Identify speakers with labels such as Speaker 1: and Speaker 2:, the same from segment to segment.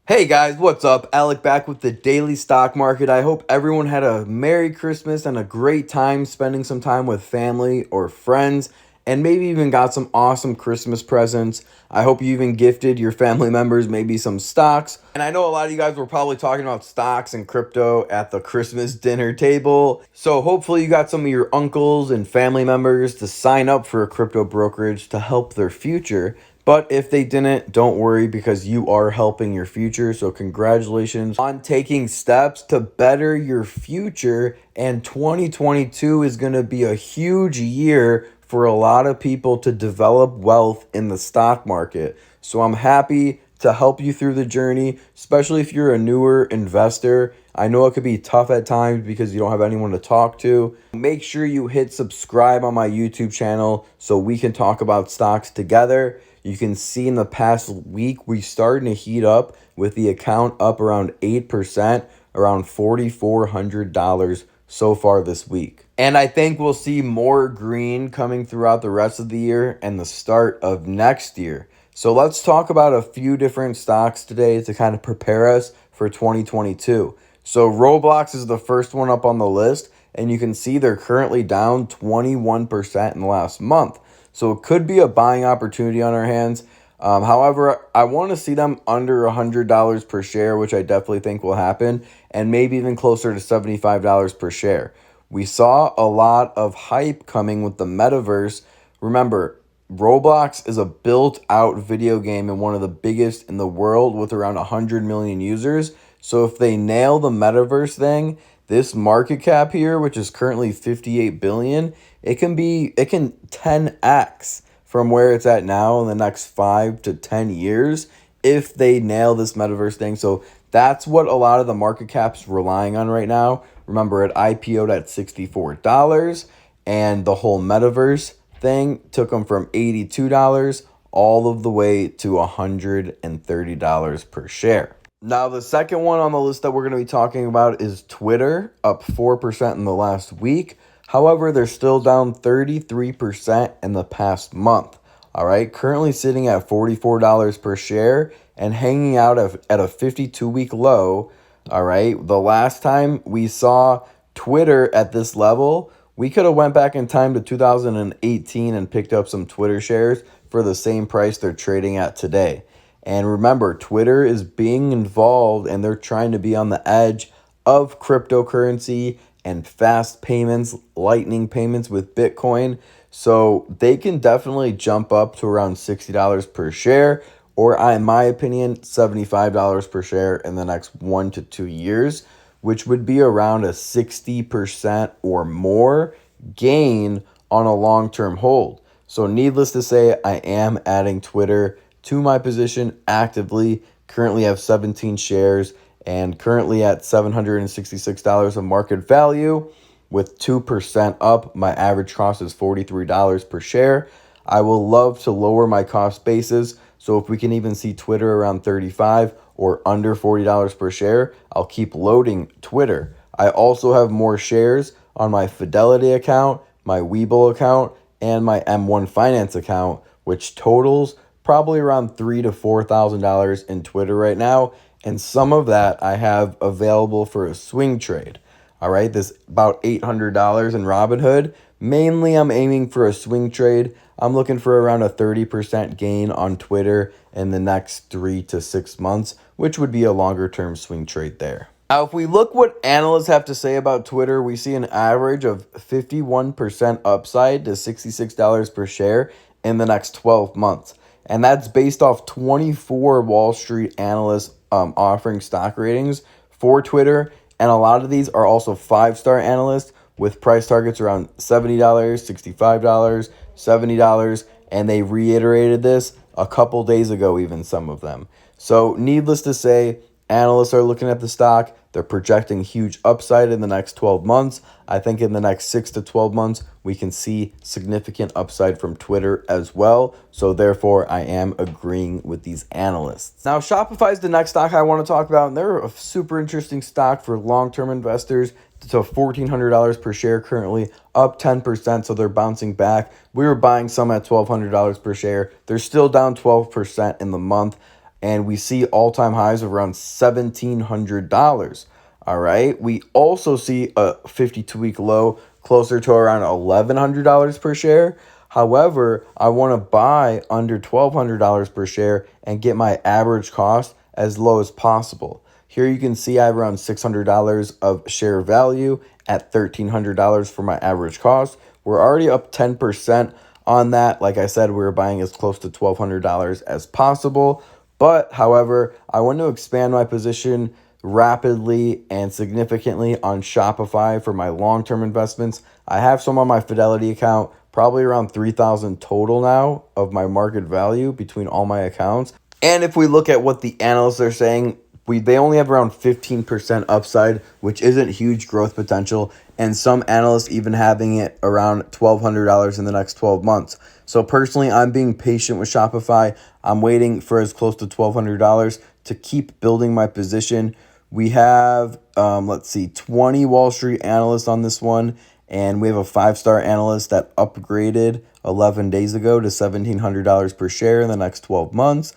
Speaker 1: Hey guys, what's up? Alec back with the daily stock market. I hope everyone had a Merry Christmas and a great time spending some time with family or friends, and maybe even got some awesome Christmas presents. I hope you even gifted your family members maybe some stocks. And I know a lot of you guys were probably talking about stocks and crypto at the Christmas dinner table. So hopefully you got some of your uncles and family members to sign up for a crypto brokerage to help their future. But if they didn't, don't worry because you are helping your future. So congratulations on taking steps to better your future. And 2022 is going to be a huge year for a lot of people to develop wealth in the stock market. So I'm happy to help you through the journey, especially if you're a newer investor. I know it could be tough at times because you don't have anyone to talk to. Make sure you hit subscribe on my YouTube channel so we can talk about stocks together. You can see in the past week, we starting to heat up with the account up around 8%, around $4,400 so far this week. And I think we'll see more green coming throughout the rest of the year and the start of next year. So let's talk about a few different stocks today to kind of prepare us for 2022. So Roblox is the first one up on the list, and you can see they're currently down 21% in the last month. So it could be a buying opportunity on our hands. However, I want to see them under $100 per share, which I definitely think will happen, and maybe even closer to $75 per share. We saw a lot of hype coming with the metaverse. Remember, Roblox is a built-out video game and one of the biggest in the world with around 100 million users. So if they nail the metaverse thing, this market cap here, which is currently 58 billion, it can 10x from where it's at now in the next 5 to 10 years if they nail this metaverse thing. So that's what a lot of the market cap's relying on right now. Remember, it IPO'd at $64, and the whole metaverse thing took them from $82 all of the way to $130 per share. Now, the second one on the list that we're going to be talking about is Twitter, up 4% in the last week. However, they're still down 33% in the past month. All right, currently sitting at $44 per share and hanging out at a 52-week low. All right, the last time we saw Twitter at this level, we could have went back in time to 2018 and picked up some Twitter shares for the same price they're trading at today. And remember, Twitter is being involved and they're trying to be on the edge of cryptocurrency and fast payments, lightning payments with Bitcoin. So they can definitely jump up to around $60 per share, or in my opinion, $75 per share in the next 1 to 2 years, which would be around a 60% or more gain on a long-term hold. So needless to say, I am adding Twitter to my position actively. Currently have 17 shares and currently at $766 of market value with 2% up. My average cost is $43 per share. I will love to lower my cost basis. So if we can even see Twitter around 35 or under $40 per share, I'll keep loading Twitter. I also have more shares on my Fidelity account, my Webull account, and my M1 Finance account, which totals probably around $3,000 to $4,000 in Twitter right now. And some of that I have available for a swing trade. All right, this about $800 in Robinhood. Mainly I'm aiming for a swing trade. I'm looking for around a 30% gain on Twitter in the next 3 to 6 months, which would be a longer term swing trade there. Now, if we look what analysts have to say about Twitter, we see an average of 51% upside to $66 per share in the next 12 months. And that's based off 24 Wall Street analysts offering stock ratings for Twitter. And a lot of these are also 5-star analysts with price targets around $70, $65, $70. And they reiterated this a couple days ago, even some of them. So needless to say, analysts are looking at the stock. They're projecting huge upside in the next 12 months. I think in the next 6 to 12 months, we can see significant upside from Twitter as well. So therefore, I am agreeing with these analysts. Now, Shopify is the next stock I want to talk about, and they're a super interesting stock for long-term investors. So $1,400 per share currently, up 10%, so they're bouncing back. We were buying some at $1,200 per share. They're still down 12% in the month. and we see all-time highs of around $1,700. All right. We also see a 52-week low closer to around $1,100 per share. However, I want to buy under $1,200 per share and get my average cost as low as possible. Here you can see I have around $600 of share value at $1,300 for my average cost. We're already up 10% on that. Like I said, we were buying as close to $1,200 as possible. But however, I want to expand my position rapidly and significantly on Shopify for my long-term investments. I have some on my Fidelity account, probably around 3,000 total now of my market value between all my accounts. And if we look at what the analysts are saying, they only have around 15% upside, which isn't huge growth potential, and some analysts even having it around $1,200 in the next 12 months. So personally, I'm being patient with Shopify. I'm waiting for as close to $1,200 to keep building my position. We have, 20 Wall Street analysts on this one, and we have a 5-star analyst that upgraded 11 days ago to $1,700 per share in the next 12 months.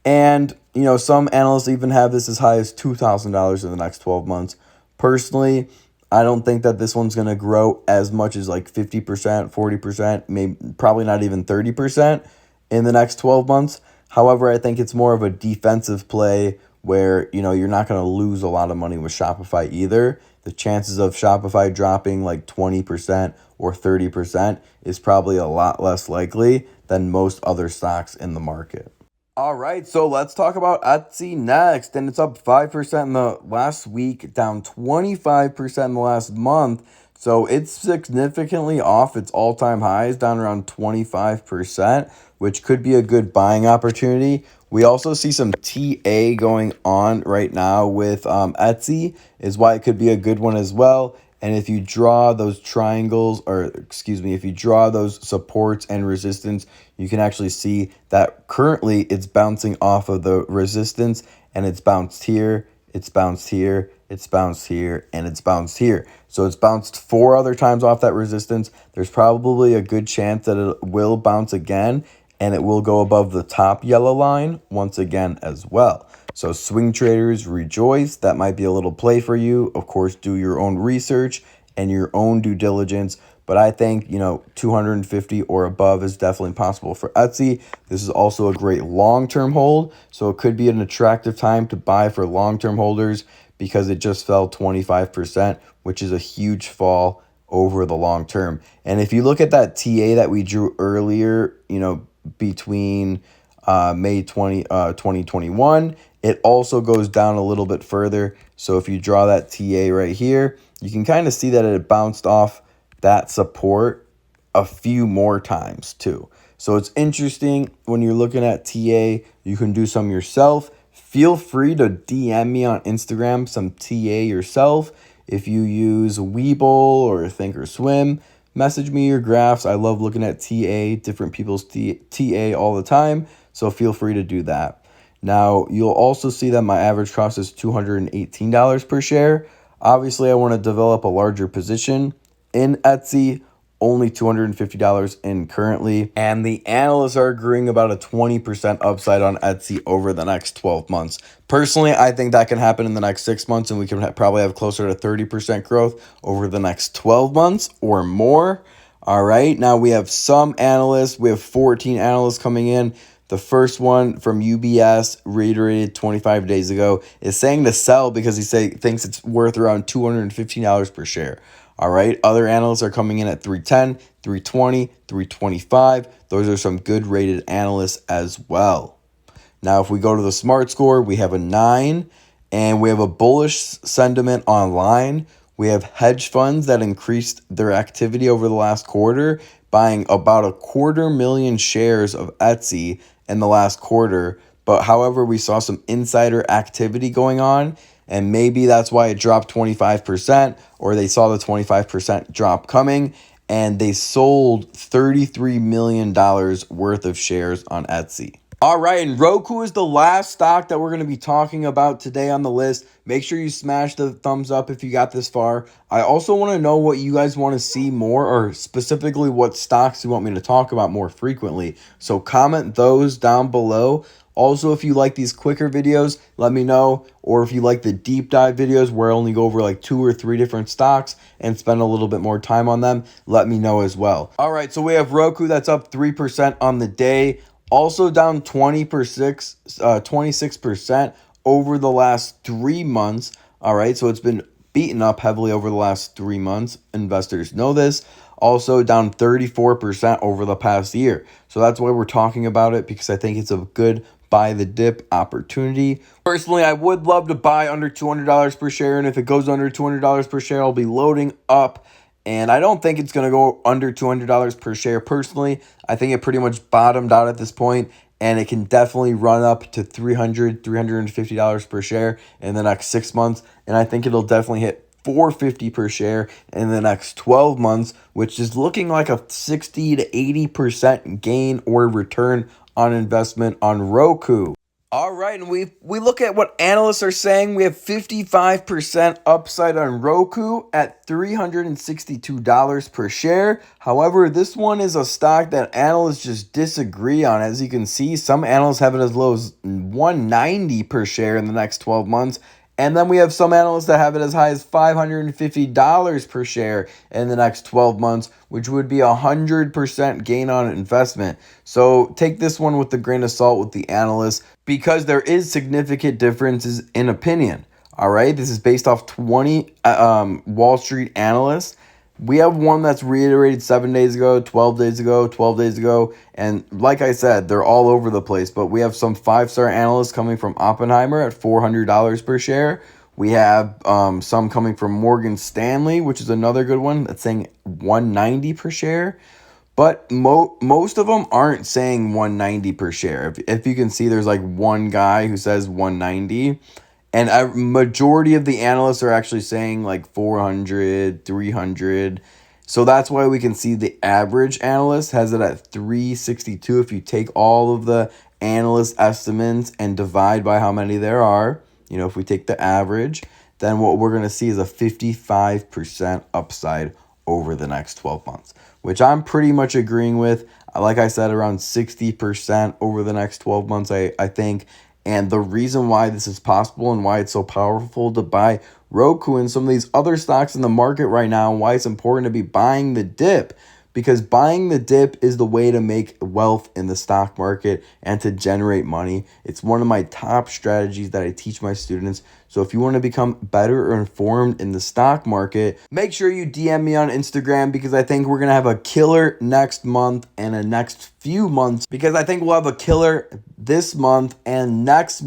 Speaker 1: And, some analysts even have this as high as $2,000 in the next 12 months. Personally, I don't think that this one's going to grow as much as like 50%, 40%, maybe probably not even 30% in the next 12 months. However, I think it's more of a defensive play where, you're not going to lose a lot of money with Shopify either. The chances of Shopify dropping like 20% or 30% is probably a lot less likely than most other stocks in the market. All right, so let's talk about Etsy next. And it's up 5% in the last week, down 25% in the last month. So it's significantly off its all-time highs, down around 25%, which could be a good buying opportunity. We also see some TA going on right now with Etsy, is why it could be a good one as well. And if you draw those if you draw those supports and resistance, you can actually see that currently it's bouncing off of the resistance, and it's bounced here, it's bounced here, it's bounced here, and it's bounced here. So it's bounced 4 other times off that resistance. There's probably a good chance that it will bounce again, and it will go above the top yellow line once again as well. So swing traders, rejoice. That might be a little play for you. Of course, do your own research and your own due diligence. But I think, 250 or above is definitely possible for Etsy. This is also a great long-term hold. So it could be an attractive time to buy for long-term holders because it just fell 25%, which is a huge fall over the long term. And if you look at that TA that we drew earlier, between May 2021, it also goes down a little bit further. So if you draw that TA right here, you can kind of see that it bounced off that support a few more times too. So it's interesting when you're looking at TA, you can do some yourself. Feel free to DM me on Instagram some TA yourself. If you use Webull or Thinkorswim, message me your graphs. I love looking at different people's TA all the time. So feel free to do that. Now, you'll also see that my average cost is $218 per share. Obviously, I want to develop a larger position in Etsy, only $250 in currently. And the analysts are agreeing about a 20% upside on Etsy over the next 12 months. Personally, I think that can happen in the next 6 months, and we can probably have closer to 30% growth over the next 12 months or more. All right, now we have some analysts. We have 14 analysts coming in. The first one from UBS, reiterated 25 days ago, is saying to sell because he thinks it's worth around $215 per share. All right, other analysts are coming in at 310, 320, 325. Those are some good rated analysts as well. Now, if we go to the smart score, we have a 9, and we have a bullish sentiment online. We have hedge funds that increased their activity over the last quarter, buying about 250,000 shares of Etsy in the last quarter. But however, we saw some insider activity going on, and maybe that's why it dropped 25%, or they saw the 25% drop coming, and they sold $33 million worth of shares on Etsy. All right, and Roku is the last stock that we're going to be talking about today on the list. Make sure you smash the thumbs up if you got this far. I also want to know what you guys want to see more, or specifically what stocks you want me to talk about more frequently. So comment those down below. Also, if you like these quicker videos, let me know. Or if you like the deep dive videos where I only go over like 2 or 3 different stocks and spend a little bit more time on them, let me know as well. All right, so we have Roku that's up 3% on the day. Also down 26% over the last 3 months. All right, so it's been beaten up heavily over the last 3 months. Investors know this. Also down 34% over the past year. So that's why we're talking about it, because I think it's a good buy the dip opportunity. Personally, I would love to buy under $200 per share, and if it goes under $200 per share, I'll be loading up. And I don't think it's going to go under $200 per share. Personally, I think it pretty much bottomed out at this point, and it can definitely run up to $350 per share in the next 6 months. And I think it'll definitely hit $450 per share in the next 12 months, which is looking like a 60 to 80% gain or return on investment on Roku. All right, and we look at what analysts are saying. We have 55% upside on Roku at $362 per share. However, this one is a stock that analysts just disagree on. As you can see, some analysts have it as low as $190 per share in the next 12 months. And then we have some analysts that have it as high as $550 per share in the next 12 months, which would be 100% gain on investment. So take this one with a grain of salt with the analysts, because there is significant differences in opinion. All right, this is based off 20 Wall Street analysts. We have one that's reiterated 7 days ago, 12 days ago, 12 days ago. And like I said, they're all over the place. But we have some 5-star analysts coming from Oppenheimer at $400 per share. We have some coming from Morgan Stanley, which is another good one, that's saying $190 per share. But most of them aren't saying $190 per share. If you can see, there's like one guy who says $190. And a majority of the analysts are actually saying like $400, $300. So that's why we can see the average analyst has it at $362. If you take all of the analyst estimates and divide by how many there are, if we take the average, then what we're going to see is a 55% upside over the next 12 months, which I'm pretty much agreeing with. Like I said, around 60% over the next 12 months, I think. And the reason why this is possible and why it's so powerful to buy Roku and some of these other stocks in the market right now, and why it's important to be buying the dip, because buying the dip is the way to make wealth in the stock market and to generate money. It's one of my top strategies that I teach my students. So if you want to become better informed in the stock market, make sure you DM me on Instagram, because I think we're going to have a killer next month and a next few months, because I think we'll have a killer this month and next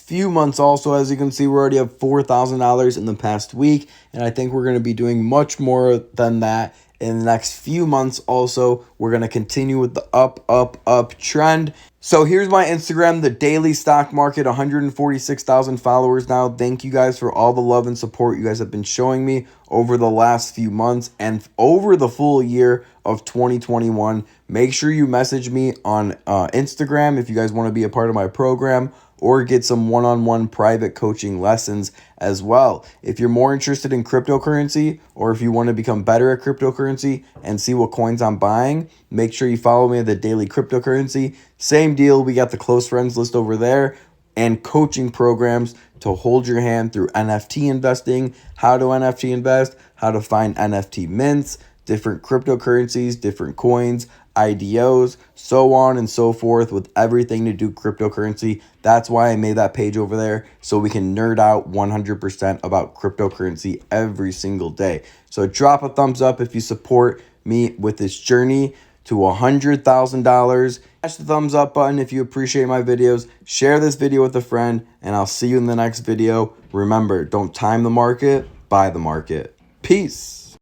Speaker 1: few months also. As you can see, we already have $4,000 in the past week, and I think we're going to be doing much more than that in the next few months. Also, we're going to continue with the up trend. So here's my Instagram, the Daily Stock Market, 146,000 followers now. Thank you guys for all the love and support you guys have been showing me over the last few months and over the full year of 2021. Make sure you message me on Instagram if you guys want to be a part of my program, or get some one-on-one private coaching lessons as well. If you're more interested in cryptocurrency, or if you want to become better at cryptocurrency and see what coins I'm buying, make sure you follow me at the Daily Cryptocurrency. Same deal, we got the close friends list over there, and coaching programs to hold your hand through NFT investing, how to NFT invest, how to find NFT mints, different cryptocurrencies, different coins, IDOs, so on and so forth, with everything to do cryptocurrency. That's why I made that page over there, so we can nerd out 100% about cryptocurrency every single day. So drop a thumbs up if you support me with this journey to $100,000. Smash the thumbs up button if you appreciate my videos. Share this video with a friend, and I'll see you in the next video. Remember, don't time the market, buy the market. Peace.